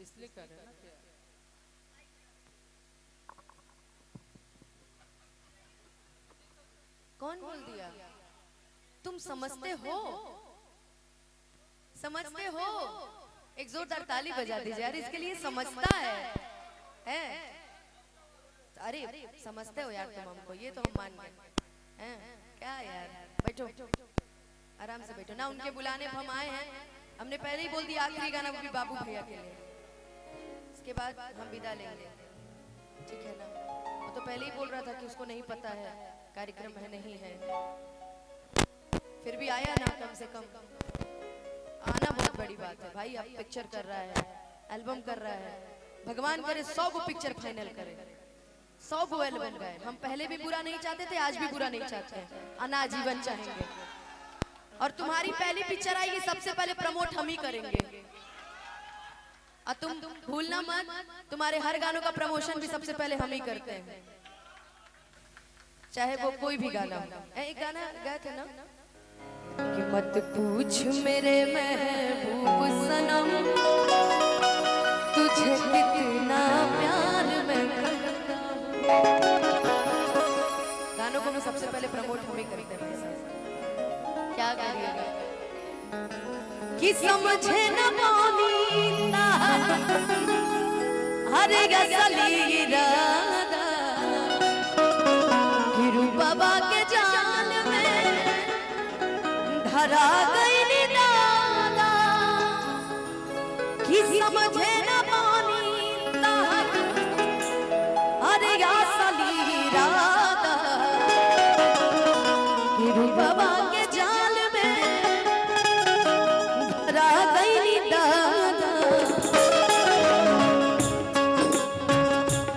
इसलिए कर रहे हैं ना क्या? कौन बोल दिया? तुम समझते हो? समझते हो? एक जोरदार ताली बजा दीजिए यार इसके लिए। समझता है? अरे समझते हो यार तुम हमको, ये तो हम मान गए हैं। क्या यार, बैठो आराम से बैठो ना। उनके बुलाने पर हम आए हैं। हमने पहले ही बोल दिया आखिरी गाना वो भी बाबू भैया के लिए, इसके बाद हम विदा लेंगे, ठीक है ना? वो तो पहले ही बोल रहा था कि उसको नहीं पता है कार्यक्रम है नहीं है, फिर भी आया ना। कम से कम आना बहुत बड़ी बात है भाई। अब पिक्चर कर रहा है, एल्बम कर रहा है, भगवान करे 100 गो पिक्चर फाइनल करे, 100 गो एल्बम गाए। हम पहले भी बुरा नहीं चाहते थे, आज भी बुरा नहीं चाहते हैं, अनाजीवन चाहेंगे। और तुम्हारी पहली पिक्चर आएगी सबसे पहले प्रमोट हम ही करेंगे। और तुम भूलना मत, तुम्हारे हर गानों का प्रमोशन भी सबसे पहले हम ही करते हैं, चाहे वो कोई भी गाना हो। एक गाना गाए थे ना कि मत पूछ मेरे महबूब सनम तुझे कितना प्यार मैं करता हूँ। गानों को मैं सबसे पहले प्रमोट हम ही करते हैं। क्या करिएगा कि समझे न पानीता हरे गसली राधा गिरु बाबा के जाल में धरा गई दादा कि समझे न पानीता हरे गसली राधा गिरु बाबा के जाल में धरा गई दादा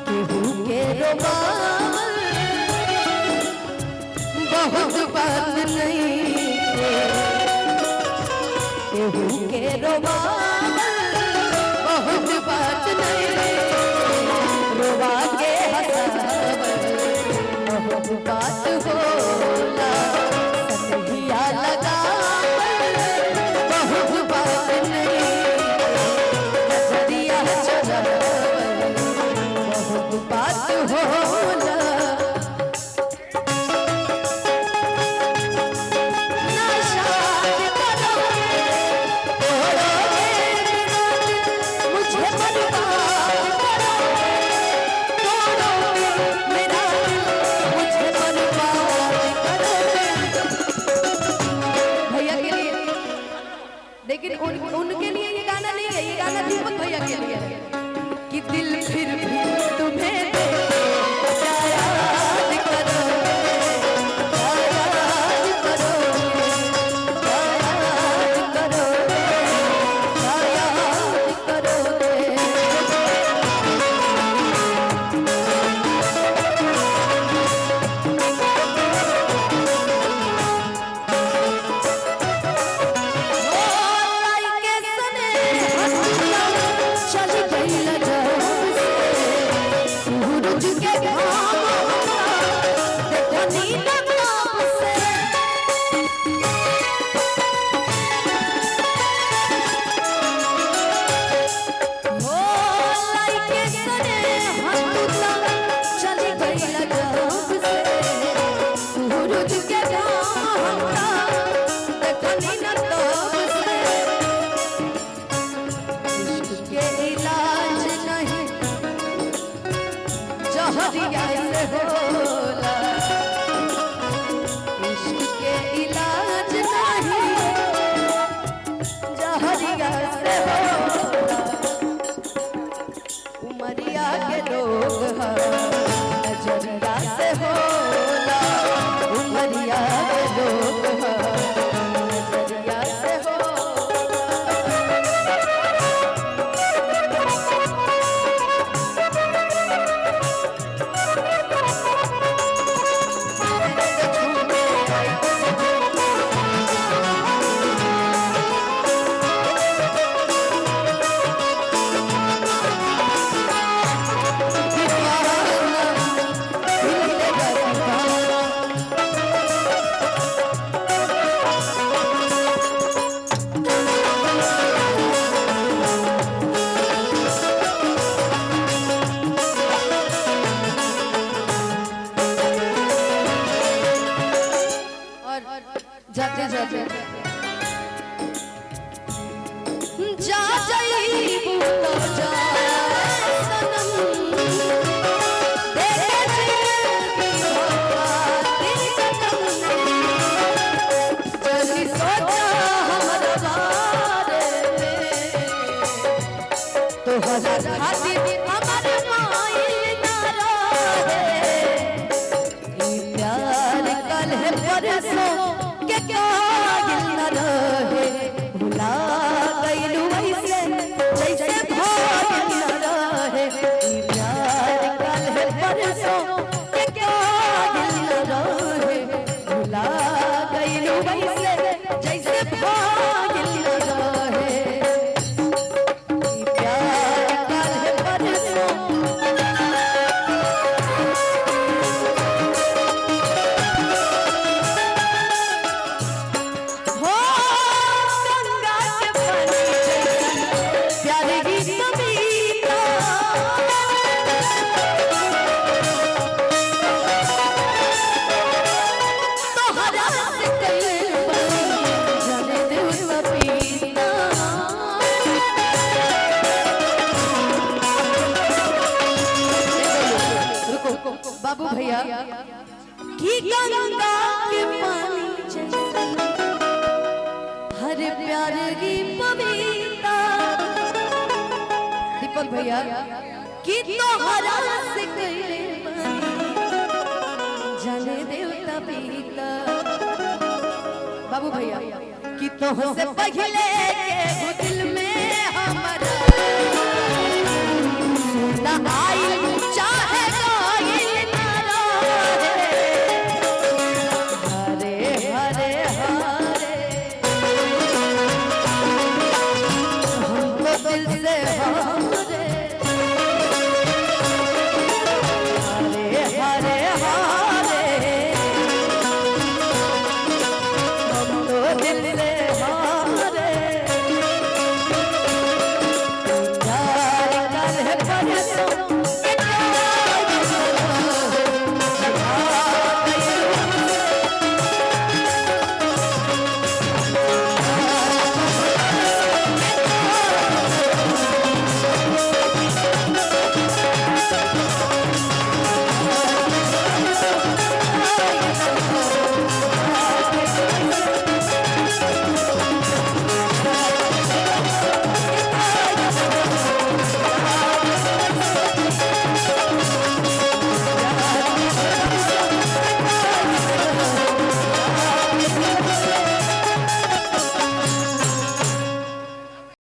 केहू के रोमाल बहुत बात नहीं, केहू के रोमाल बहुत बात नहीं, रोवा के हंसावल बहुत बात होला, सनहिया लगावल बहुत बात नहीं, नजरिया चुरावल बहुत बात होला। लेकिन उनके लिए ये गाना नहीं है, ये गाना दीपक भैया के लिए है कि दिल फिर भी तुम्हें याद करोगे, याद करोगे, याद करोगे, याद करोगे। उमरिया के लोग नजरिया से होला, उमरिया के लोग नजरिया से होला। चाहते जा जाइबू तो जा सनम तेरे जिंदगी होती सनम जल्दी सोचा हमारा बारे तोहरा खातिर हमारे माई ना रहे प्यार कल है परसों के कायल न रहे भुला गइलू ऐसे जैसे भाग्य न रहे प्यार कल है परसों के कायल न रहे भुला गइलू ऐसे जैसे भाग्य न रहे प्यार कल है परसों हो गंगा के पानी जैसन प्यार की कविता तोहरा से कइल बनी जाने दिल पपीता रुको बाबू भैया कि गंगा के पानी जैसन हर प्यार की पविता दीपक भैया कि तोहरा से कइले बनी जाने देवता पीता बाबू भैया कि तोह से पहले के